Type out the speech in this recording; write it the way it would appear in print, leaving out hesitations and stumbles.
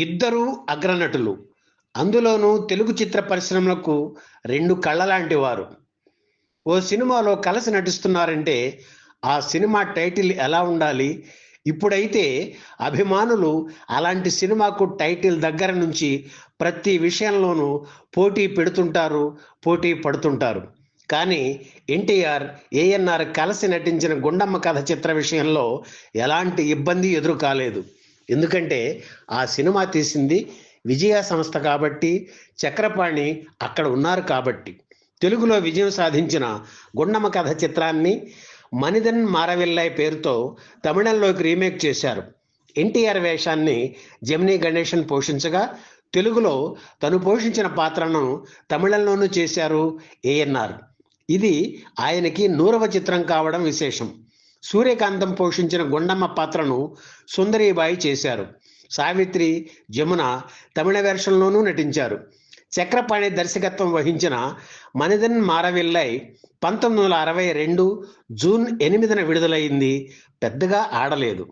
ఇద్దరూ అగ్రనటులు. అందులోనూ తెలుగు చిత్ర పరిశ్రమలకు రెండు కళ్ళలాంటి వారు. ఓ సినిమాలో కలిసి నటిస్తున్నారంటే ఆ సినిమా టైటిల్ ఎలా ఉండాలి? ఇప్పుడైతే అభిమానులు అలాంటి సినిమాకు టైటిల్ దగ్గర నుంచి ప్రతి విషయంలోనూ పోటీ పెడుతుంటారు, పోటీ పడుతుంటారు. కానీ ఎన్టీఆర్, ఏఎన్ఆర్ కలిసి నటించిన గుండమ్మ కథ చిత్ర విషయంలో ఎలాంటి ఇబ్బంది ఎదురు కాలేదు. ఎందుకంటే ఆ సినిమా తీసింది విజయ సంస్థ కాబట్టి, చక్రపాణి అక్కడ ఉన్నారు కాబట్టి. తెలుగులో విజయం సాధించిన గుండమ్మ కథ చిత్రాన్ని మనిదన్ మారవిల్లై పేరుతో తమిళంలోకి రీమేక్ చేశారు. ఎన్టీఆర్ వేషాన్ని జెమినీ గణేశన్ పోషించగా, తెలుగులో తను పోషించిన పాత్రను తమిళంలోనూ చేశారు ఏఎన్ఆర్. ఇది ఆయనకి 100వ చిత్రం కావడం విశేషం. సూర్యకాంతం పోషించిన గుండమ్మ పాత్రను సుందరీబాయి చేశారు. సావిత్రి, జమున తమిళ వెర్షన్లోనూ నటించారు. చక్రపాణి దర్శకత్వం వహించిన మనిదన్ మారవిల్లై 1962 జూన్ 8న విడుదలైంది. పెద్దగా ఆడలేదు.